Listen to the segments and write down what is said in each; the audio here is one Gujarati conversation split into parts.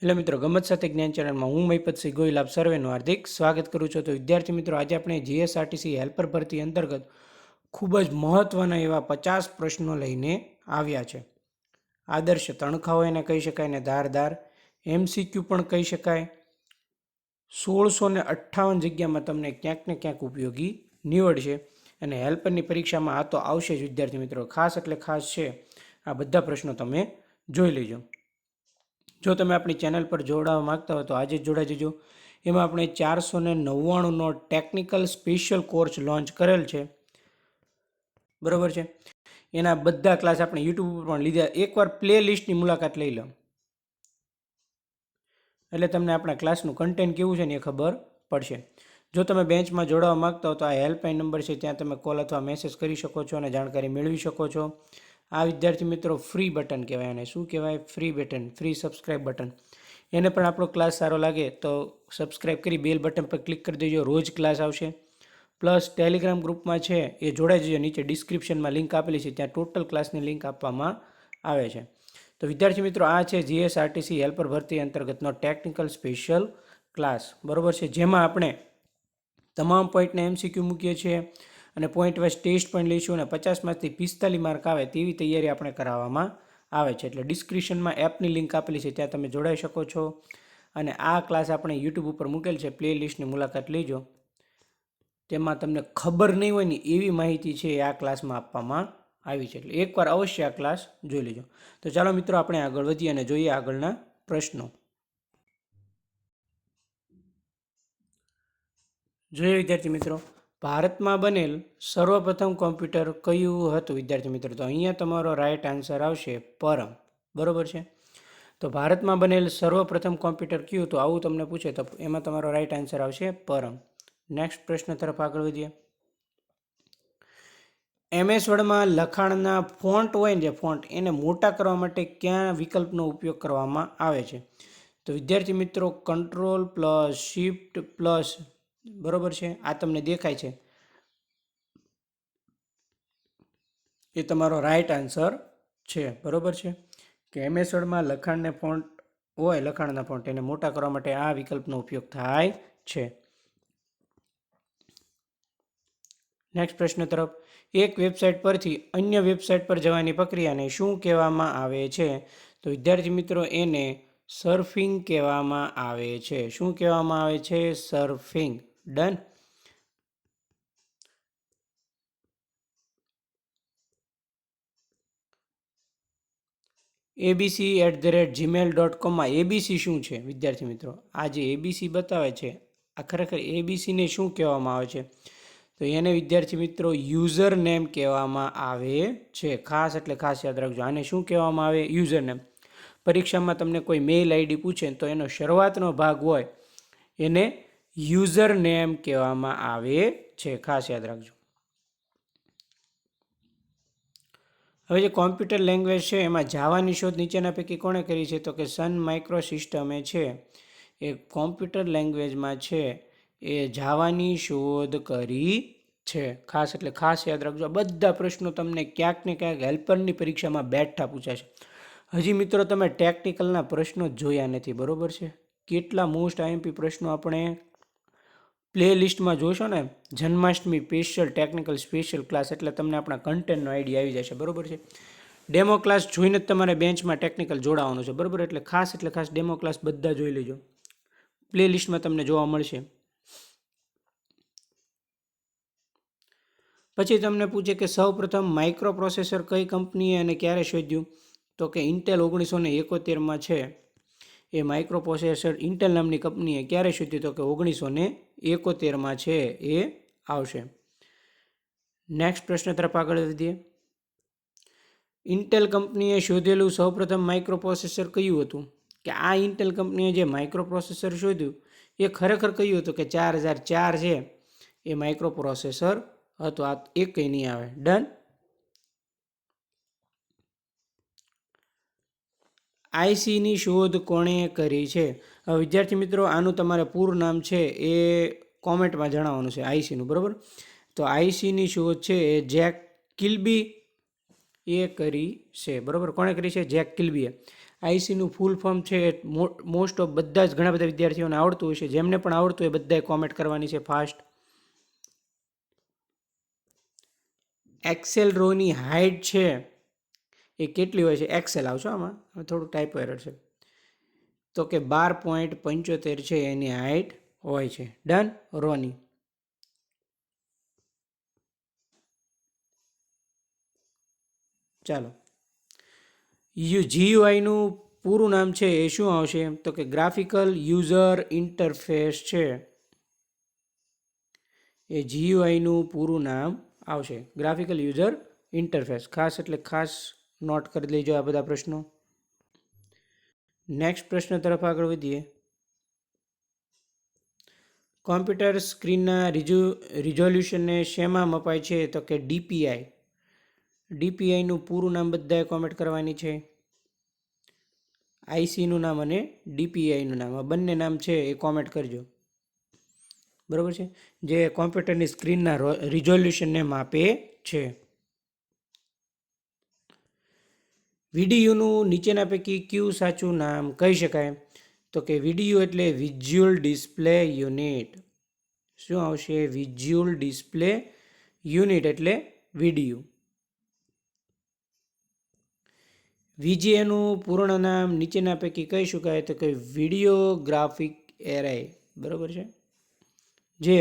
હેલો મિત્રો, ગમત સાથે જ્ઞાન ચેનલમાં હું મહિપતસિંહ ગોહિલ આપ સર્વેનું હાર્દિક સ્વાગત કરું છું. તો વિદ્યાર્થી મિત્રો, આજે આપણે જીએસઆરટીસી હેલ્પર ભરતી અંતર્ગત ખૂબ જ મહત્ત્વના એવા 50 પ્રશ્નો લઈને આવ્યા છે. આદર્શ તણખાઓ એને કહી શકાય ને ધારદાર MCQ પણ કહી શકાય. 1658 જગ્યામાં તમને ક્યાંક ને ક્યાંક ઉપયોગી નીવડશે અને હેલ્પરની પરીક્ષામાં આ તો આવશે જ વિદ્યાર્થી મિત્રો. ખાસ એટલે ખાસ છે આ બધા પ્રશ્નો તમે જોઈ લેજો. જો તમે આપણી ચેનલ પર જોડાવા માગતા હો તો આજે જ જોડાઈ જજો. એમાં આપણે 499નો ટેકનિકલ સ્પેશિયલ કોર્સ લોન્ચ કરેલ છે, બરાબર છે. એના બધા ક્લાસ આપણે યુટ્યુબ ઉપર પણ લીધા. એકવાર પ્લે લિસ્ટની મુલાકાત લઈ લો એટલે તમને આપણા ક્લાસનું કન્ટેન્ટ કેવું છે ને એ ખબર પડશે. જો તમે બેન્ચમાં જોડાવા માગતા હો તો આ હેલ્પલાઇન નંબર છે, ત્યાં તમે કોલ અથવા મેસેજ કરી શકો છો અને જાણકારી મેળવી શકો છો. આ વિદ્યાર્થી મિત્રો ફ્રી બટન કહેવાય, અને શું કહેવાય? Free button, free subscribe button. એને પણ આપણો ક્લાસ સારો લાગે તો સબસ્ક્રાઇબ કરી બેલ બટન પર ક્લિક કરી દેજો. રોજ ક્લાસ આવશે. પ્લસ ટેલિગ્રામ ગ્રુપમાં છે એ જોડાઈ જજો. નીચે ડિસ્ક્રિપ્શનમાં લિંક આપેલી છે, ત્યાં ટોટલ ક્લાસની લિંક આપવામાં આવે છે. તો વિદ્યાર્થી મિત્રો, આ છે જીએસઆરટીસી હેલ્પર ભરતી અંતર્ગતનો ટેકનિકલ સ્પેશિયલ ક્લાસ, બરાબર છે. જેમાં આપણે તમામ પોઈન્ટને MCQ મૂકીએ છીએ અને પોઈન્ટ વાઇઝ ટેસ્ટ પણ લઈશું અને 50માંથી 45 માર્ક આવે તેવી તૈયારી આપણે કરાવવામાં આવે છે. એટલે ડિસ્ક્રિપ્શનમાં એપની લિંક આપેલી છે, ત્યાં તમે જોડાઈ શકો છો. અને આ ક્લાસ આપણે યુટ્યુબ ઉપર મૂકેલ છે, પ્લે લિસ્ટની મુલાકાત લેજો. તેમાં તમને ખબર નહીં હોય ને એવી માહિતી છે એ આ ક્લાસમાં આપવામાં આવી છે. એટલે એકવાર અવશ્ય આ ક્લાસ જોઈ લેજો. તો ચાલો મિત્રો, આપણે આગળ વધીએ અને જોઈએ આગળના પ્રશ્નો. જોઈએ વિદ્યાર્થી મિત્રો, ભારતમાં બનેલ સર્વપ્રથમ કોમ્પ્યુટર કયું હતું વિદ્યાર્થી મિત્રો? તો અહીંયા તમારો રાઈટ આન્સર આવશે પરમ, બરાબર છે. તો ભારતમાં બનેલ સર્વપ્રથમ કોમ્પ્યુટર કયું હતું આવું તમને પૂછે તો એમાં તમારો રાઈટ આન્સર આવશે પરમ. નેક્સ્ટ પ્રશ્ન તરફ આગળ વધીએ. MS વર્ડમાં લખાણના ફોન્ટ હોય ને, જે ફોન્ટ એને મોટા કરવા માટે કયા વિકલ્પનો ઉપયોગ કરવામાં આવે છે? તો વિદ્યાર્થી મિત્રો, Ctrl+Shift+, બરાબર છે. આ તમને દેખાય છે એ તમારો રાઈટ આન્સર છે, બરાબર છે. કે MS વર્ડમાં લખાણને ફોન્ટ હોય, લખાણના ફોન્ટ એને મોટા કરવા માટે આ વિકલ્પનો ઉપયોગ થાય છે. નેક્સ્ટ પ્રશ્ન તરફ. એક વેબસાઇટ પરથી અન્ય વેબસાઇટ પર જવાની પ્રક્રિયાને શું કહેવામાં આવે છે? તો વિદ્યાર્થી મિત્રો, એને સર્ફિંગ કહેવામાં આવે છે. શું કહેવામાં આવે છે? સર્ફિંગ. ડન. abc@gmail.com ABC શું છે વિદ્યાર્થી મિત્રો? આ જે ABC બતાવે છે આ ખરેખર ABCને શું કહેવામાં આવે છે? તો એને વિદ્યાર્થી મિત્રો યુઝર નેમ કહેવામાં આવે છે. ખાસ એટલે ખાસ યાદ રાખજો, આને શું કહેવામાં આવે? User name. પરીક્ષામાં તમને કોઈ મેઇલ આઈડી પૂછે તો એનો શરૂઆતનો ભાગ હોય એને યુઝર નેમ કહેવામાં આવે છે. ખાસ યાદ રાખજો. હવે જે કોમ્પ્યુટર લેંગ્વેજ છે એમાં જાવાની શોધ નીચેના પૈકી કોણે કરી છે? તો કે સન માઇક્રો સિસ્ટમે છે એ કોમ્પ્યુટર લેંગ્વેજમાં છે એ જાવાની શોધ કરી છે. ખાસ એટલે ખાસ યાદ રાખજો. બધા પ્રશ્નો તમને ક્યાંક ને ક્યાંક હેલ્પરની પરીક્ષામાં બેઠા પૂછાશે. હજી મિત્રો તમે ટેકનિકલના પ્રશ્નો જોયા નથી, બરાબર છે. કેટલા મોસ્ટ IMP પ્રશ્નો આપણે પ્લે લિસ્ટમાં જોશો ને, Janmashtami special technical special class, એટલે તમને આપણા કન્ટેન્ટનો આઈડિયા આવી જશે, બરાબર છે. ડેમો ક્લાસ જોઈને જ તમારે બેન્ચમાં ટેકનિકલ જોડાવાનું છે, બરાબર. એટલે ખાસ ડેમો ક્લાસ બધા જોઈ લેજો, પ્લે લિસ્ટમાં તમને જોવા મળશે. પછી તમને પૂછે કે સૌપ્રથમ માઇક્રો પ્રોસેસર કઈ કંપનીએ અને ક્યારે શોધ્યું? તો કે ઇન્ટેલ 1971માં છે એ માઇક્રો પ્રોસેસર ઇન્ટેલ નામની કંપનીએ ક્યારે શોધ્યું? તો કે 1971માં છે એ આવશે. નેક્સ્ટ પ્રશ્ન તરફ આગળ વધીએ. ઇન્ટેલ કંપનીએ શોધેલું સૌપ્રથમ માઇક્રો પ્રોસેસર કયું હતું? કે આ ઇન્ટેલ કંપનીએ જે માઇક્રો પ્રોસેસર શોધ્યું એ ખરેખર કયું હતું? કે 4004 છે એ માઇક્રો પ્રોસેસર હતું. આ એક કંઈ નહીં આવે. ડન. આઈસીની શોધ કોણે કરી છે? હવે વિદ્યાર્થી મિત્રો, આનું તમારે પૂરું નામ છે એ કોમેન્ટમાં જણાવવાનું છે આઈસીનું, બરાબર. તો આઈસીની શોધ છે એ જેક કિલ્બી એ કરી છે, બરાબર. કોણે કરી છે? જેક કિલ્બીએ. આઈસીનું ફૂલ ફોર્મ છે મોસ્ટ ઓફ બધા જ ઘણા બધા વિદ્યાર્થીઓને આવડતું હોય છે. જેમને પણ આવડતું હોય બધાએ કોમેન્ટ કરવાની છે ફાસ્ટ. એક્સેલ રોની હાઇટ છે એ કેટલી હોય છે? એક્સેલ આવશે આમાં થોડુંક ટાઈપો એરર છે. તો કે 12.75 છે એની હાઇટ હોય છે. ડન. રોની. ચાલો, જીયુઆઈનું પૂરું નામ છે એ શું આવશે? તો કે ગ્રાફિકલ યુઝર ઇન્ટરફેસ છે એ જીયુઆઈનું પૂરું નામ આવશે. Graphical user interface. ખાસ એટલે ખાસ નોટ કરી લેજો આ બધા પ્રશ્નો. નેક્સ્ટ પ્રશ્ન તરફ આગળ વધીએ. કોમ્પ્યુટર સ્ક્રીનના રિઝોલ્યુશનને શેમાં મપાય છે? તો કે ડીપીઆઈ. ડીપીઆઈનું પૂરું નામ બધાએ કોમેન્ટ કરવાની છે. આઈસીનું નામ અને ડીપીઆઈનું નામ, આ બંને નામ છે એ કોમેન્ટ કરજો. બરાબર છે? જે કોમ્પ્યુટરની સ્ક્રીનના રિઝોલ્યુશનને માપે છે. વીડીયુનું નીચેના પૈકી કયું સાચું નામ કહી શકાય? તો કે વીડીયુ એટલે વિઝ્યુઅલ ડિસ્પ્લે યુનિટ. શું આવશે? વિઝ્યુઅલ ડિસ્પ્લે યુનિટ એટલે વીડીયુ. વીજીએનું પૂર્ણ નામ નીચેના પૈકી કહી શકાય? તો કે વિડીયો ગ્રાફિક એરે. બરાબર છે? જે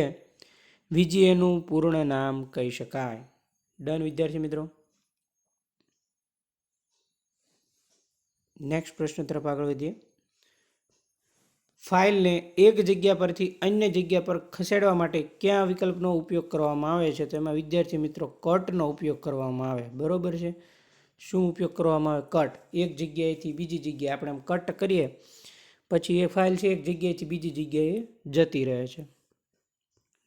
વીજીએનું પૂર્ણ નામ કહી શકાય. ડન વિદ્યાર્થી મિત્રો. નેક્સ્ટ પ્રશ્ન તરફ આગળ વધીએ. ફાઇલને એક જગ્યા પરથી અન્ય જગ્યા પર ખસેડવા માટે કયા વિકલ્પનો ઉપયોગ કરવામાં આવે છે? તો એમાં વિદ્યાર્થી મિત્રો કટનો ઉપયોગ કરવામાં આવે. બરાબર છે? શું ઉપયોગ કરવામાં આવે? કટ. એક જગ્યાએથી બીજી જગ્યાએ આપણે આમ કટ કરીએ પછી એ ફાઇલ છે એક જગ્યાએથી બીજી જગ્યાએ જતી રહે છે.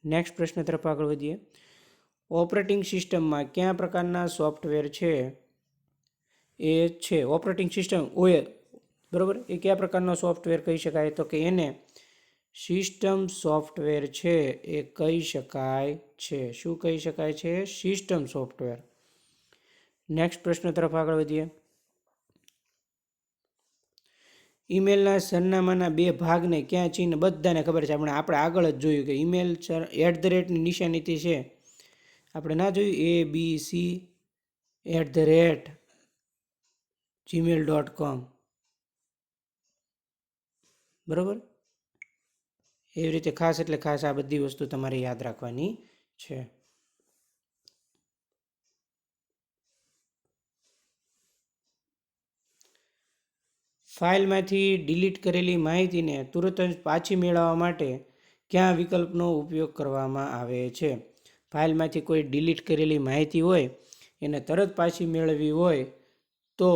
નેક્સ્ટ પ્રશ્ન તરફ આગળ વધીએ. ઓપરેટિંગ સિસ્ટમમાં કયા પ્રકારના સોફ્ટવેર છે એ છે? Operating system OS. બરાબર. એ કયા પ્રકારનો સોફ્ટવેર કહી શકાય? તો કે એને સિસ્ટમ સોફ્ટવેર છે એ કહી શકાય છે. શું કહી શકાય છે? System software. નેક્સ્ટ પ્રશ્ન તરફ આગળ વધીએ. ઈમેલના સરનામાના બે ભાગને ક્યાં ચિહ્ન બધાને ખબર છે, આપણે આગળ જ જોયું કે ઈમેલ @ નિશાનીથી છે. આપણે ના જોયું abc@gmail.com. બરાબર. એવી રીતે ખાસ એટલે ખાસ આ બધી વસ્તુ તમારે યાદ રાખવાની છે. ફાઇલમાંથી ડિલીટ કરેલી માહિતીને તુરંત જ પાછી મેળવવા માટે કયા વિકલ્પનો ઉપયોગ કરવામાં આવે છે? ફાઇલમાંથી કોઈ ડિલીટ કરેલી માહિતી હોય એને તરત પાછી મેળવવી હોય તો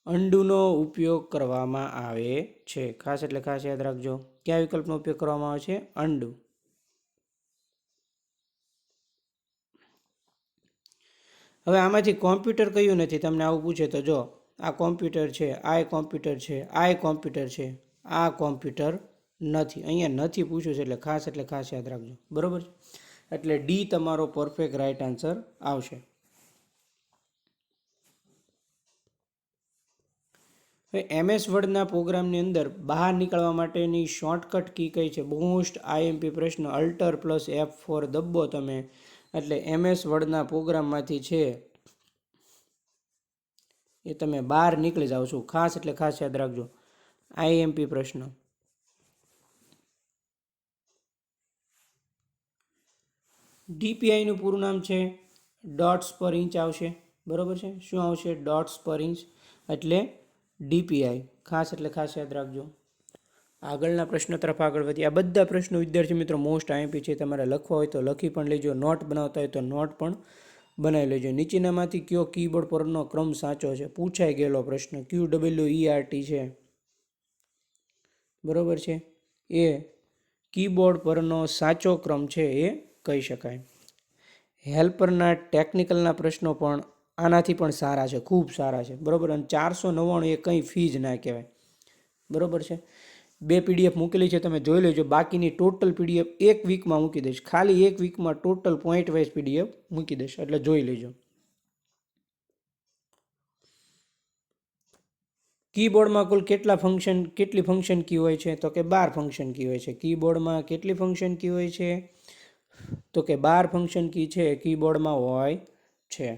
અન્ડુનો ઉપયોગ કરવામાં આવે છે. ખાસ એટલે ખાસ યાદ રાખજો. કયા વિકલ્પનો ઉપયોગ કરવામાં આવે છે? અન્ડુ. હવે આમાંથી કોમ્પ્યુટર કયું નથી? તમને આવું પૂછે તો જો આ કોમ્પ્યુટર છે, આ કોમ્પ્યુટર છે, આ કોમ્પ્યુટર છે, આ કોમ્પ્યુટર નથી. અહીંયા નથી પૂછ્યું છે એટલે ખાસ યાદ રાખજો. બરાબર. એટલે ડી તમારો પરફેક્ટ રાઈટ આન્સર આવશે. હવે MS વર્ડના પ્રોગ્રામની અંદર બહાર નીકળવા માટેની શોર્ટકટ કી કઈ છે? મોસ્ટ આઈએમપી પ્રશ્ન. Alt+F4 દબો તમે એટલે MS વર્ડના પ્રોગ્રામમાંથી છે એ તમે બહાર નીકળી જાઓ છો. ખાસ એટલે ખાસ યાદ રાખજો. આઈએમપી પ્રશ્ન. ડીપીઆઈનું પૂરું નામ છે ડોટ્સ પર ઇંચ આવશે. બરાબર છે? શું આવશે? ડોટ્સ પર ઇંચ એટલે ડીપીઆઈ. ખાસ એટલે ખાસ યાદ રાખજો. આગળના પ્રશ્ન તરફ આગળ વધીએ. આ બધા પ્રશ્નો વિદ્યાર્થી મિત્રો મોસ્ટ આઈએમપી છે. તમારે લખવા હોય તો લખી પણ લેજો, નોટ બનાવતા હોય તો નોટ પણ બનાવી લેજો. નીચેનામાંથી કયો કીબોર્ડ પરનો ક્રમ સાચો છે? પૂછાઈ ગયેલો પ્રશ્ન. QWERT છે. બરાબર છે? એ કીબોર્ડ પરનો સાચો ક્રમ છે એ કહી શકાય. હેલ્પરના ટેકનિકલના પ્રશ્નો પણ આનાથી પણ સારા છે, ખૂબ સારા છે. બરાબર. અને 499 એ કંઈ ફી જ ના કહેવાય. બરાબર છે? 2 PDF મૂકેલી છે, તમે જોઈ લેજો. બાકીની ટોટલ PDF એક વીકમાં મૂકી દઈશ. ખાલી એક વીકમાં ટોટલ પોઈન્ટ વાઇઝ PDF મૂકી દઈશ, એટલે જોઈ લેજો. કીબોર્ડમાં કુલ કેટલી ફંક્શન કી હોય છે? તો કે 12 ફંક્શન કી હોય છે. કીબોર્ડમાં કેટલી ફંક્શન કી હોય છે? તો કે 12 ફંક્શન કી છે કીબોર્ડમાં હોય છે.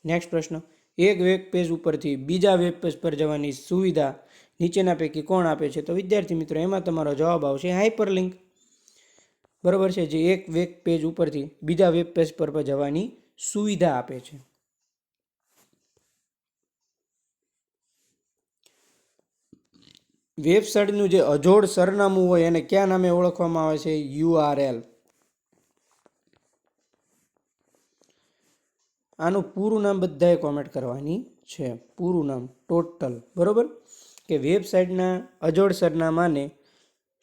નેક્સ્ટ પ્રશ્ન, એક વેબ પેજ ઉપરથી બીજા વેબ પેજ પર જવાની સુવિધા નીચેના પૈકી કોણ આપે છે? તો વિદ્યાર્થી મિત્રો એમાં તમારો જવાબ આવશે હાઇપરલિંક. બરોબર છે, જે એક વેબ પેજ ઉપરથી બીજા વેબ પેજ પર જવાની સુવિધા આપે છે. વેબસાઇટનું જે અજોડ સરનામું હોય એને કયા નામે ઓળખવામાં આવે છે? URL. આનું પૂરું નામ બધાએ કોમેન્ટ કરવાની છે. પૂરું નામ ટોટલ. બરોબર, કે વેબસાઇટના અજોડ સરનામાને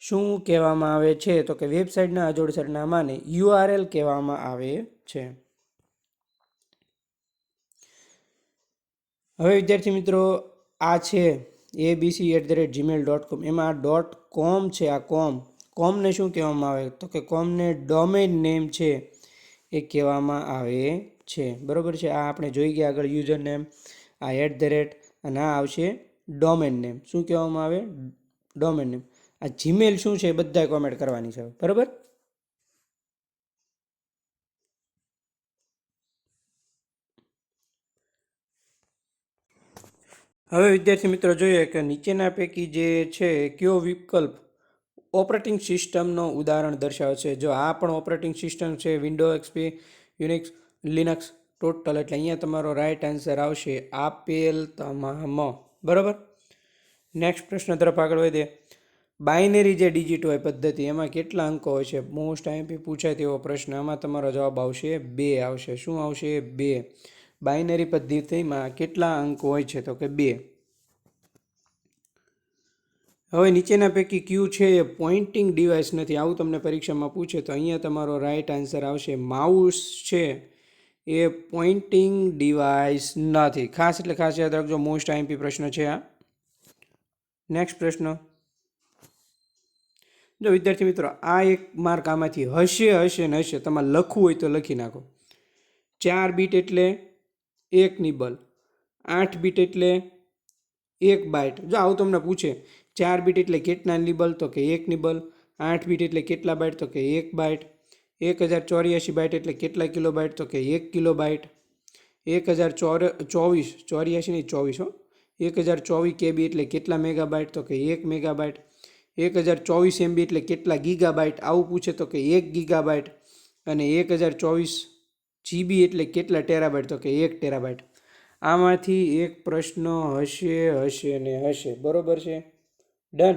શું કહેવામાં આવે છે? તો કે વેબસાઇટના અજોડ સરનામાને URL કહેવામાં આવે છે. હવે વિદ્યાર્થી મિત્રો, આ છે abc@gmail.com. એમાં આ .com છે. આ કોમને શું કહેવામાં આવે? તો કે કોમને ડોમેઇન નેમ છે એ કહેવામાં આવે છે. બરોબર છે, આ આપણે જોઈ ગયા આગળ યુઝર નેમ, આ @ અને આ આવશે ડોમેન નેમ. શું કહેવામાં આવે? Domain name. આ જીમેલ શું છે? બધાએ કોમેન્ટ કરવાની છે. બરોબર. હવે વિદ્યાર્થી મિત્રો જોઈએ કે નીચેના પૈકી જે છે કયો વિકલ્પ ઓપરેટિંગ સિસ્ટમનો ઉદાહરણ દર્શાવે છે? જો આ પણ ઓપરેટિંગ સિસ્ટમ છે, window XP, Unix, Linux, total. એટલે અહીંયા તમારો રાઈટ આન્સર આવશે આપેલ તમામ. બરાબર. નેક્સ્ટ પ્રશ્ન તરફ આગળ વધીએ. બાઇનરી જે ડિજિટ હોય પદ્ધતિ, એમાં કેટલા અંકો હોય છે? મોસ્ટ આઈએમપી પૂછાય તેવો પ્રશ્ન. આમાં તમારો જવાબ આવશે 2 આવશે. શું આવશે? 2. બાઇનરી પદ્ધતિમાં કેટલા અંકો હોય છે? તો કે 2. હવે નીચેના પૈકી ક્યુ છે એ પોઇન્ટિંગ ડિવાઇસ નથી, આવું તમને પરીક્ષામાં પૂછે તો અહીંયા તમારો રાઈટ આન્સર આવશે માઉસ છે એ પોઇન્ટિંગ ડિવાઇસ નથી. ખાસ એટલે ખાસ યાદ રાખજો, મોસ્ટ આઈએમપી પ્રશ્ન છે આ. નેક્સ્ટ પ્રશ્ન. જો વિદ્યાર્થી મિત્રો, આ એક માર્ક આમાંથી હશે ને હશે. તમારે લખવું હોય તો લખી નાખો. 4 બીટ એટલે 1 નિબલ, 8 બીટ એટલે 1 બાઇટ. જો આવું તમને પૂછે 4 બીટ એટલે કેટલા નિબલ? તો કે 1 નિબલ. 8 બીટ એટલે કેટલા બાઇટ? તો કે 1 બાઇટ. 1084 બાઇટ એટલે કેટલા કિલોબાઇટ? તો કે 1 કિલોબાઇટ. 1024 કેબી એટલે કેટલા મેગાબાઇટ? તો કે 1 મેગાબાઇટ. 1024 MB એટલે કેટલા ગીગાબાઇટ? આવું પૂછે તો કે 1 ગીગાબાઇટ. અને 1024 GB એટલે કેટલા ટેરાબાઇટ? તો કે 1 ટેરાબાઇટ. આમાંથી એક પ્રશ્ન હશે ને હશે. બરોબર છે, ડન.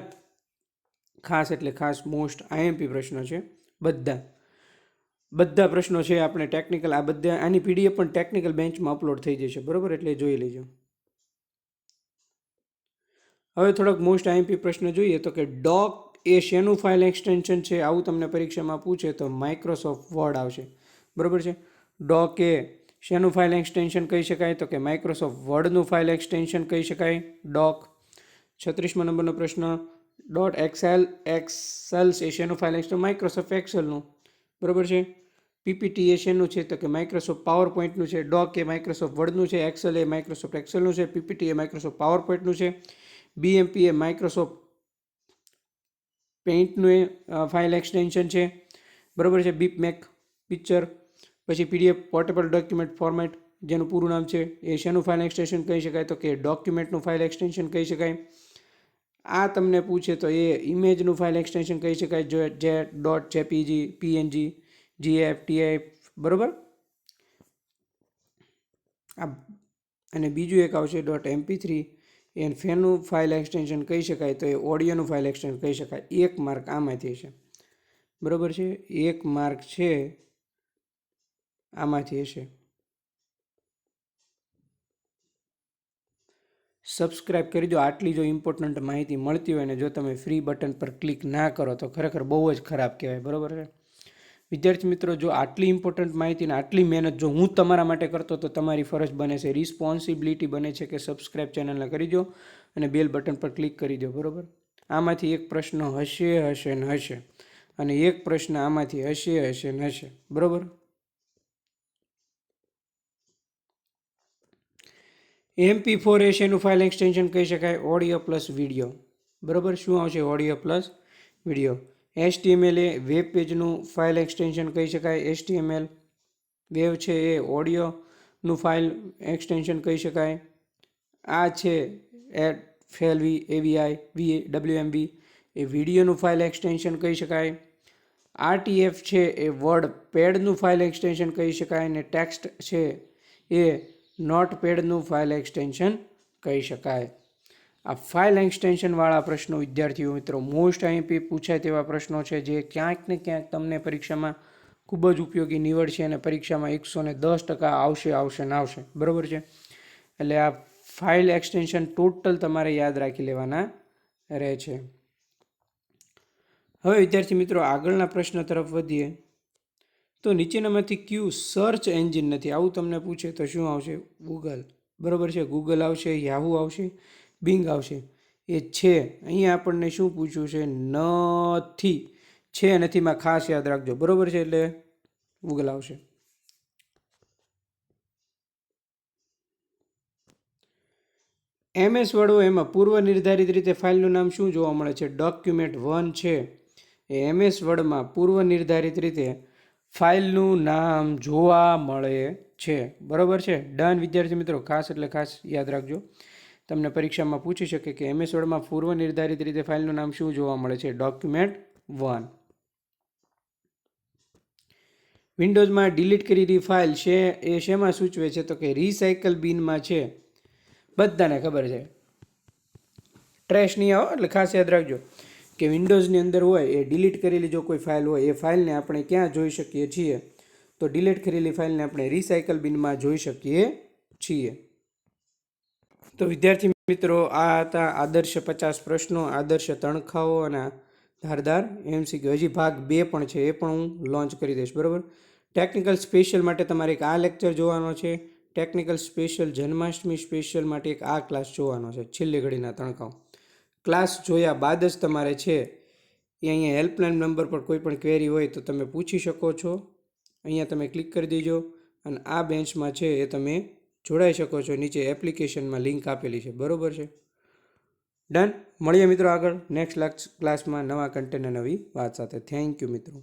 ખાસ એટલે ખાસ મોસ્ટ આઈએમપી પ્રશ્ન છે. બધા પ્રશ્નો છે આપણે ટેકનિકલ, આ બધા આની PDF પણ ટેકનિકલ બેન્ચમાં અપલોડ થઈ જશે. બરોબર, એટલે જોઈ લેજો. હવે થોડોક મોસ્ટ આઈએમપી પ્રશ્ન જોઈએ તો કે ડોક એ શેનું ફાઇલ એક્સટેન્શન છે? આવું તમને પરીક્ષામાં પૂછે તો માઇક્રોસોફ્ટ વર્ડ આવશે. બરોબર છે. ડોક એ શેનું ફાઇલ એક્સટેન્શન કહી શકાય? તો કે માઇક્રોસોફ્ટ વર્ડનું ફાઇલ એક્સટેન્શન કહી શકાય ડોક. 36મા નંબરનો પ્રશ્ન. .એક્સેલ એ શેનું ફાઇલ એક્સટેન્શન? માઇક્રોસોફ્ટ એક્સેલનું. બરોબર છે. પીપીટી એ શેનું છે? તો કે માઇક્રોસોફ્ટ પાવર પોઈન્ટનું છે. ડોક એ માઇક્રોસોફ્ટ વર્ડનું છે. એક્સેલ એ માઇક્રોસોફ્ટ એક્સેલનું છે. પીપીટી એ માઇક્રોસોફ્ટ પાવર પોઈન્ટનું છે. બીએમપી એ માઇક્રોસોફ્ટ પેઇન્ટનું ફાઇલ એક્સટેન્શન છે. બરોબર છે. બીપમેક પિક્ચર. પછી PDF પોર્ટેબલ ડોક્યુમેન્ટ ફોર્મેટ, જેનું પૂરું નામ છે, એ શેનું ફાઇલ એક્સટેન્શન કહી શકાય? તો કે ડોક્યુમેન્ટનું ફાઇલ એક્સટેન્શન કહી શકાય. આ તમને પૂછે તો એ ઇમેજનું ફાઇલ એક્સટેન્શન કહી શકાય, જે .jpg, PNG, GIF, TIF. બરોબર. અને બીજું એક આવશે .mp3, એ ફેનું ફાઇલ એક્સટેન્શન કહી શકાય, તો એ ઓડિયોનું ફાઇલ એક્સટેન્શન કહી શકાય. 1 માર્ક આમાંથી હશે. બરોબર છે, 1 માર્ક છે આમાંથી હશે. સબસ્ક્રાઇબ કરી દો. આટલી જો ઇમ્પોર્ટન્ટ માહિતી મળતી હોય ને જો તમે ફ્રી બટન પર ક્લિક ના કરો તો ખરેખર બહુ જ ખરાબ કહેવાય. બરોબર છે વિદ્યાર્થી મિત્રો, જો આટલી ઇમ્પોર્ટન્ટ માહિતી ને આટલી મહેનત જો હું તમારા માટે કરતો તો તમારી ફરજ બને છે, રિસ્પોન્સિબિલિટી બને છે કે સબસ્ક્રાઇબ ચેનલને કરી દો અને બેલ બટન પર ક્લિક કરી દો. બરોબર. આમાંથી એક પ્રશ્ન હશે ને હશે, અને એક પ્રશ્ન આમાંથી હશે ને હશે. બરોબર. MP4 એનું ફાઇલ એક્સટેન્શન કહી શકાય, ઓડિયો પ્લસ વિડીયો. બરાબર, શું આવશે? Audio plus video. HTML એ વેબ પેજનું ફાઇલ એક્સટેન્શન કહી શકાય. HTML વેવ છે એ ઓડિયોનું ફાઇલ એક્સટેન્શન કહી શકાય. આ છે FLV AVI WMV એ વિડીયોનું ફાઇલ એક્સટેન્શન કહી શકાય. RTF છે એ વર્ડ પેડનું ફાઇલ એક્સટેન્શન કહી શકાય. અને ટેક્સ્ટ છે એ નોટપેડનું ફાઇલ એક્સટેન્શન કહી શકાય. આ ફાઇલ એક્સટેન્શનવાળા પ્રશ્નો વિદ્યાર્થીઓ મિત્રો મોસ્ટ આઈએમપી પૂછાય તેવા પ્રશ્નો છે, જે ક્યાંક ને ક્યાંક તમને પરીક્ષામાં ખૂબ જ ઉપયોગી નીવડશે અને પરીક્ષામાં 110% આવશે ને આવશે. બરાબર છે, એટલે આ ફાઇલ એક્સટેન્શન ટોટલ તમારે યાદ રાખી લેવાના રહે છે. હવે વિદ્યાર્થી મિત્રો આગળના પ્રશ્ન તરફ વધીએ તો નીચેનામાંથી ક્યુ સર્ચ એન્જિન નથી? આવું તમને પૂછે તો શું આવશે? ગૂગલ. બરાબર છે, ગૂગલ આવશે, યાહુ આવશે, બિંગ આવશે. એ છે. અહીંયા આપણને શું પૂછ્યું છે? નથી. છે નથીમાં ખાસ યાદ રાખજો. બરાબર છે, એટલે ગૂગલ આવશે. MS વર્ડ હોય એમાં પૂર્વ નિર્ધારિત રીતે ફાઇલનું નામ શું જોવા મળે છે? document1 છે એ MS વર્ડમાં પૂર્વ નિર્ધારિત રીતે ફાઇલનું નામ જોવા મળે છે. બરાબર છે, ડન વિદ્યાર્થી મિત્રો. ખાસ એટલે ખાસ યાદ રાખજો, તમને પરીક્ષામાં પૂછી શકે કે MS વર્ડમાં પૂર્વ નિર્ધારિત રીતે ફાઇલનું નામ શું જોવા મળે છે? document1. વિન્ડોઝમાં ડિલીટ કરેલી ફાઇલ છે એ શેમાં સૂચવે છે? તો કે રિસાયકલ બિનમાં છે. બધાને ખબર છે, ટ્રેશ નહીં આવો, એટલે ખાસ યાદ રાખજો કે વિન્ડોઝની અંદર હોય એ ડિલીટ કરેલી જો કોઈ ફાઇલ હોય એ ફાઇલને આપણે ક્યાં જોઈ શકીએ છીએ? તો ડિલીટ કરેલી ફાઇલને આપણે રિસાયકલ બિનમાં જોઈ શકીએ છીએ. તો વિદ્યાર્થી મિત્રો આ હતા આદર્શ 50 પ્રશ્નો, આદર્શ તણખાઓ અને ધારદાર MCQ. હજી ભાગ 2 પણ છે, એ પણ હું લોન્ચ કરી દઈશ. બરાબર, ટેકનિકલ સ્પેશિયલ માટે તમારે એક આ લેક્ચર જોવાનો છે. ટેકનિકલ સ્પેશિયલ જન્માષ્ટમી સ્પેશિયલ માટે એક આ ક્લાસ જોવાનો છે, છેલ્લી ઘડીના તણખાઓ. ક્લાસ જોયા બાદ જ તમારે છે એ અહીંયા હેલ્પલાઇન નંબર પર કોઈ પણ ક્વેરી હોય તો તમે પૂછી શકો છો. અહીંયા તમે ક્લિક કરી દેજો અને આ બેન્ચમાં છે એ તમે જોડાઈ શકો છો. નીચે એપ્લિકેશનમાં લિંક આપેલી છે. બરાબર છે, ડન. મળીએ મિત્રો આગળ નેક્સ્ટ ક્લાસમાં નવા કન્ટેન્ટ અને નવી વાત સાથે. થેન્ક યુ મિત્રો.